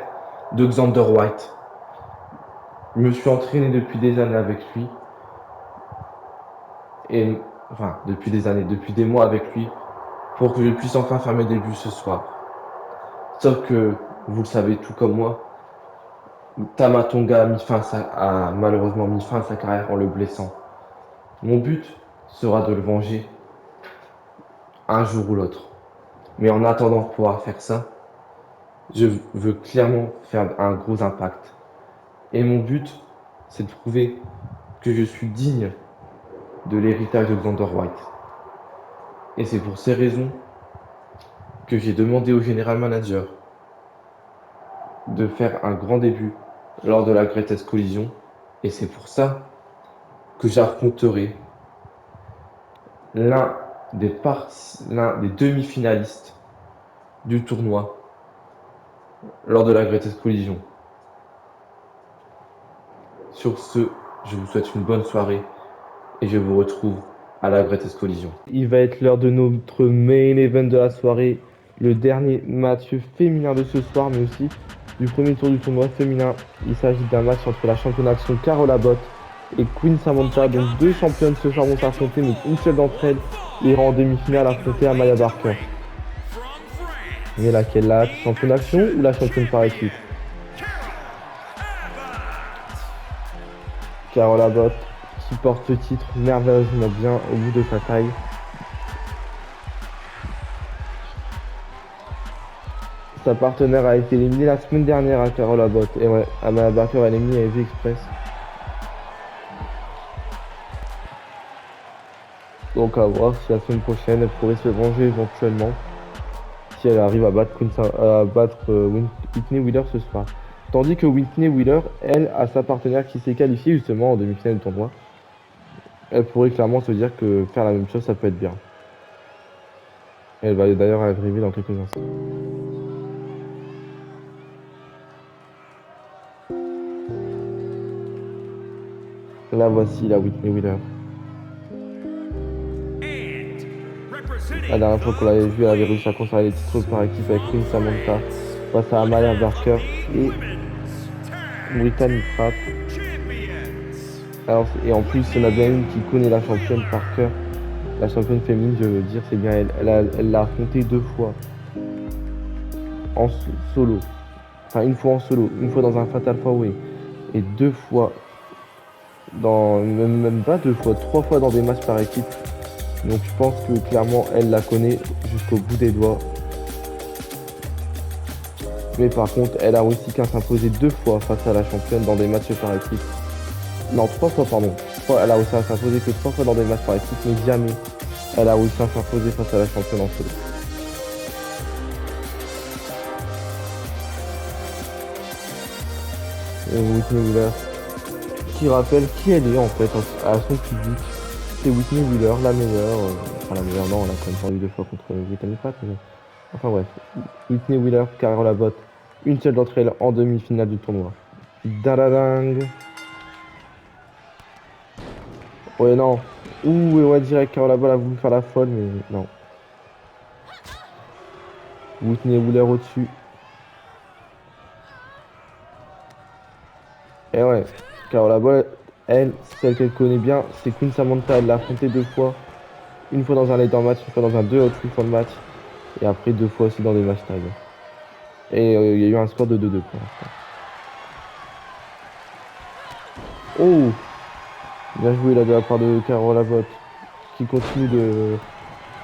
S1: de Xander White. Je me suis entraîné depuis des années avec lui. Enfin, depuis des années, depuis des mois avec lui, pour que je puisse enfin faire mes débuts ce soir. Sauf que, vous le savez tout comme moi, Tama Tonga a malheureusement mis fin à sa carrière en le blessant. Mon but sera de le venger un jour ou l'autre. Mais en attendant de pouvoir faire ça, je veux clairement faire un gros impact. Et mon but, c'est de prouver que je suis digne de l'héritage de Xander White. Et c'est pour ces raisons que j'ai demandé au General Manager de faire un grand début lors de la Greatest Collision. Et c'est pour ça que j'affronterai l'un des demi-finalistes du tournoi lors de la Greatest Collision. Sur ce, je vous souhaite une bonne soirée et je vous retrouve à la Greatest Collision. Il va être l'heure de notre main event de la soirée, le dernier match féminin de ce soir, mais aussi du premier tour du tournoi féminin. Il s'agit d'un match entre la championne action Carol Abbott et Queen Samantha. Donc deux championnes ce soir vont s'affronter, mais une seule d'entre elles ira en demi-finale affronter Amaya Barker. Mais laquelle, la championne action ou la championne par équipe? Carol Abbott qui porte ce titre merveilleusement bien au bout de sa taille. Sa partenaire a été éliminée la semaine dernière à Carol Abbott. Et ouais, Amaya Barker a éliminé à Heavy Express. Donc à voir si la semaine prochaine elle pourrait se venger éventuellement. Si elle arrive à battre, Whitney Wheeler ce soir. Tandis que Whitney Wheeler, elle, a sa partenaire qui s'est qualifiée justement en demi-finale du tournoi. Elle pourrait clairement se dire que faire la même chose, ça peut être bien. Elle va d'ailleurs arriver dans quelques instants. La voici, la Whitney Wheeler. La dernière fois qu'on l'avait vue, elle avait réussi à conserver les titres par équipe avec Queen Samantha face à Amaya Barker et Brittany Pratt. Alors, et en plus, il y en a bien une qui connaît la championne par cœur. La championne féminine, je veux dire, c'est bien elle. Elle l'a affrontée deux fois en solo. Enfin, une fois en solo, une fois dans un Fatal 4-Way et deux fois dans. Même pas deux fois, trois fois dans des matchs par équipe. Donc je pense que clairement elle la connaît jusqu'au bout des doigts. Mais par contre, elle a réussi qu'à s'imposer 2 fois face à la championne dans des matchs par équipe. Non, 3 fois, pardon. Elle a réussi à s'imposer que 3 fois dans des matchs par équipe, mais jamais elle a réussi à s'imposer face à la championne en solo. Et Whitney Wheeler, qui rappelle qui elle est en fait à son public. C'est Whitney Wheeler, la meilleure. Enfin, la meilleure, non, on a quand même perdu 2 fois contre Brittany Pratt. Mais... Enfin bref. Whitney Wheeler, Carole Labotte, une seule d'entre elles en demi-finale du tournoi. Dadadang. Ouais, non. Ouh, et ouais, direct, Carole Labotte a voulu faire la folle, mais non. Whitney Wheeler au-dessus. Et ouais, Carole Labotte, elle, celle qu'elle connaît bien, c'est Queen Samantha. Elle l'a affrontée 2 fois. Une fois dans un ladder match, une fois dans un 2 out fall match. Et après 2 fois aussi dans des matchs tag. Et il y a eu un score de 2-2 pour l'instant. Oh! Bien joué là de la part de Carole Labotte, qui continue de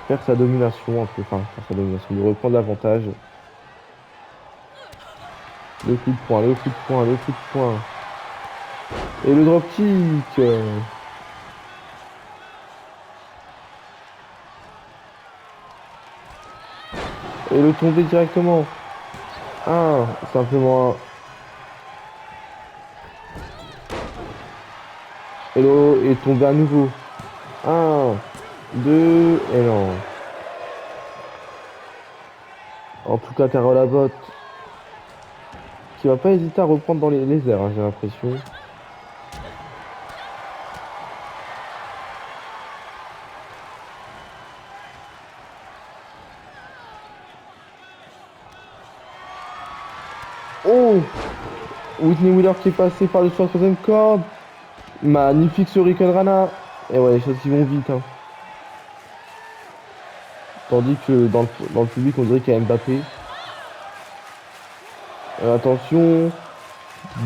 S1: faire sa domination un peu, enfin faire sa domination, de reprendre l'avantage. Le coup de poing, le coup de poing, le coup de poing. Et le dropkick. Et le tombé directement. Simplement un. Et le est tombé à nouveau. 1, 2, et non. En tout cas, Carole Labotte, qui va pas hésiter à reprendre dans les airs, hein, j'ai l'impression. Oh! Whitney Wheeler qui est passé par le 3e corde. Magnifique ce Hurricane Rana. Et ouais, les choses qui vont vite, hein. Tandis que dans le public, on dirait qu'il y a Mbappé. Attention.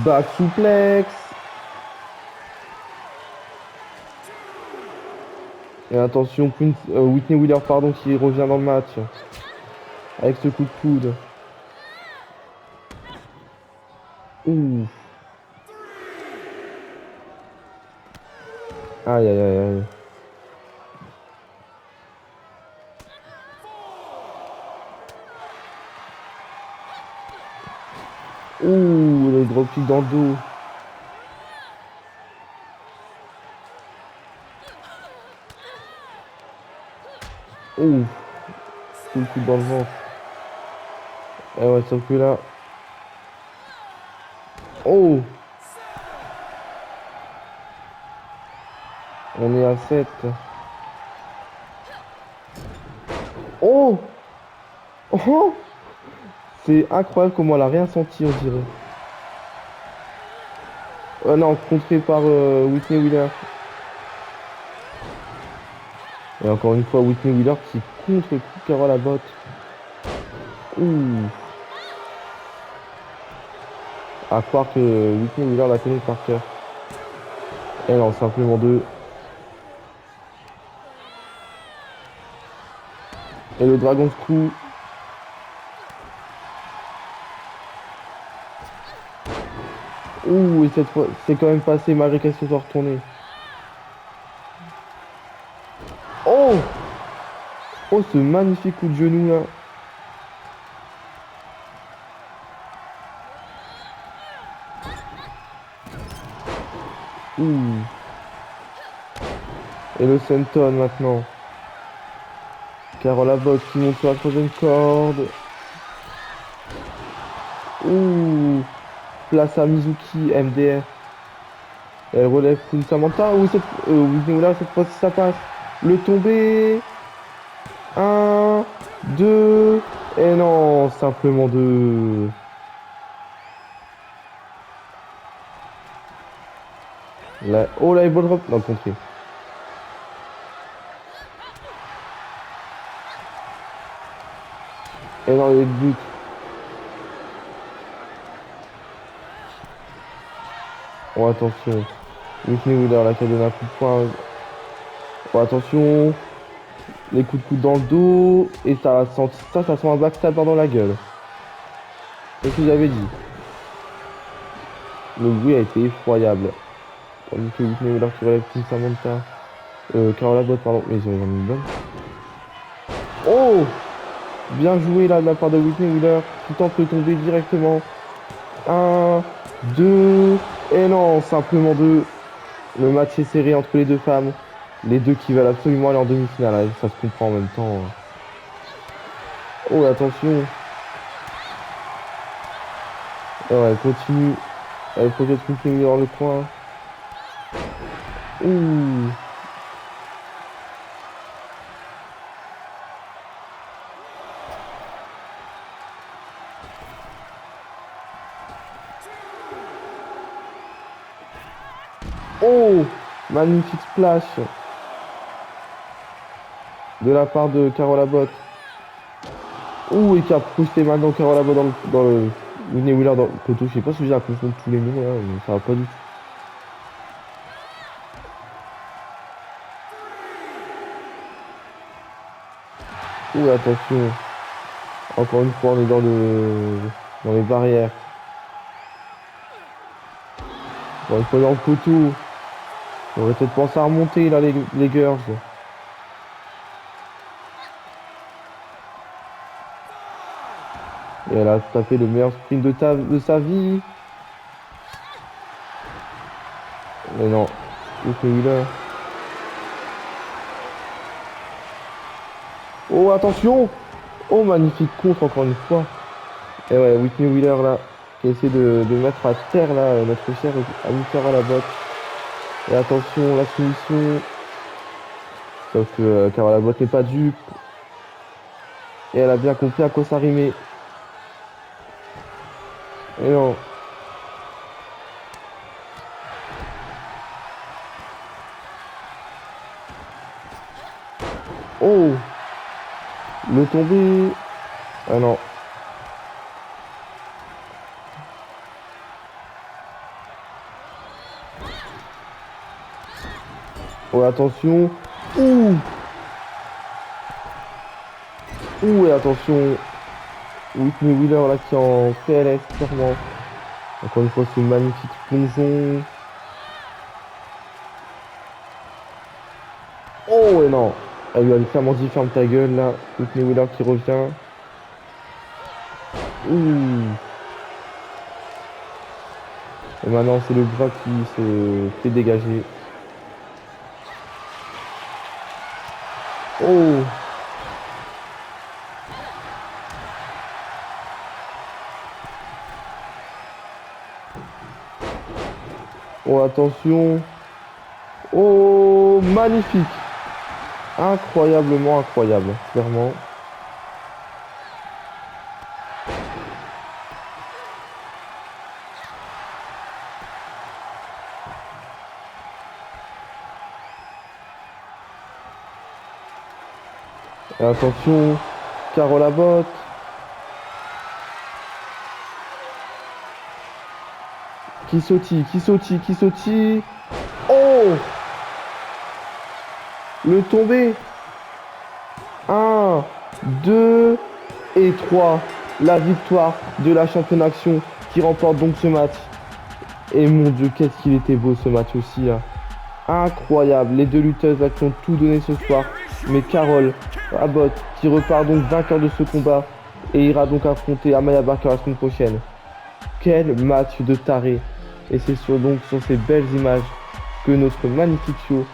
S1: Back suplex. Et attention, Whitney Wheeler, pardon, qui revient dans le match. Avec ce coup de coude. Ouh. Aïe, aïe, aïe, aïe. Ouh, le dropkick dans le dos. Ouh. Coup de coude dans le ventre. Et ouais, sauf que là. Oh! On est à 7. Oh! Oh! C'est incroyable comment elle a rien senti, on dirait. Non, contré par Whitney Wheeler. Et encore une fois, Whitney Wheeler qui contre Carole Labotte. Ouh. À croire que Whitney Wheeler la connaît par cœur. Et non, simplement 2. Et le Dragon Screw. Ouh, et cette fois, c'est quand même passé malgré qu'elle se soit retournée. Oh! Oh, ce magnifique coup de genou là. Ouh. Et le senton maintenant. Carole Labotte qui monte sur la 3e corde. Ouh. Place à Mizuki, MDR. Elle relève Queen Samantha. Oui, Whitney Wheeler, cette fois-ci ça passe. Le tombé. 1, 2. Et non, simplement 2. Oh là, ball drop. Non, contré. Et non, il y a le but. Oh, attention. Whitney Wheeler, là, qui a donné un coup de poing. Oh, attention. Les coups de coude dans le dos. Et ça sent un backstab dans la gueule. C'est ce que j'avais dit. Le bruit a été effroyable. Tandis que Whitney Wheeler qui relève Team Samantha. Carola Bot, pardon. Mais ils ont une bonne. Oh! Bien joué là de la part de Whitney Wheeler. Qui tente de tomber directement. 1, 2. Et non, simplement 2. Le match est serré entre les deux femmes. Les deux qui veulent absolument aller en demi-finale. Ça se comprend en même temps. Oh, attention. Alors, elle continue. Elle projette Whitney dans le coin. Ouh. Oh. Magnifique splash. De la part de Carola Bot. Ouh, et qui a poussé maintenant Carola Bot dans le Whitney Wheeler dans le poteau. Je sais pas si j'ai à confondre tous les noms là, mais ça va pas du tout. Ouh, attention. Encore une fois, on est dans les barrières. Encore une fois dans le poteau. On aurait peut-être pensé à remonter là, les girls. Et elle a tapé le meilleur sprint de sa vie. Mais non. Whitney Wheeler. Oh, attention! Oh, magnifique contre encore une fois. Et ouais, Whitney Wheeler là, qui essaie de mettre à terre là, notre chère amie Carola Bot. Et attention, la soumission. Sauf que Carola Bot n'est pas dupe. Et elle a bien compris à quoi ça rimait. Et non. Oh! Le tombé. Ah non. Oh, attention. Ouh! Ouh, et attention. Whitney Wheeler là qui est en PLS clairement. Encore une fois ce magnifique plongeon. Oh et non. Elle lui a clairement dit ferme ta gueule là. Whitney Wheeler qui revient. Ouh. Et maintenant c'est le bras qui se fait dégager. Oh. Oh, attention. Oh, magnifique. Incroyablement incroyable, clairement. Et attention, Carola Bot. Qui sautille. Oh! Le tombé. 1, 2 et 3. La victoire de la championne action qui remporte donc ce match. Et mon Dieu, qu'est-ce qu'il était beau ce match aussi là. Incroyable. Les deux lutteuses là qui ont tout donné ce soir. Mais Carola Bot qui repart donc vainqueur de ce combat. Et ira donc affronter Amaya Barker la semaine prochaine. Quel match de taré. Et c'est donc sur ces belles images que notre magnifique show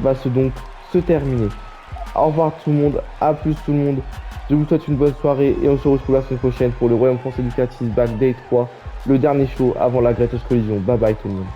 S1: va se terminer. Au revoir tout le monde, à plus tout le monde. Je vous souhaite une bonne soirée et on se retrouve la semaine prochaine pour le Royaume France Éducatif Back Day 3, le dernier show avant la Greatest Collision. Bye bye tout le monde.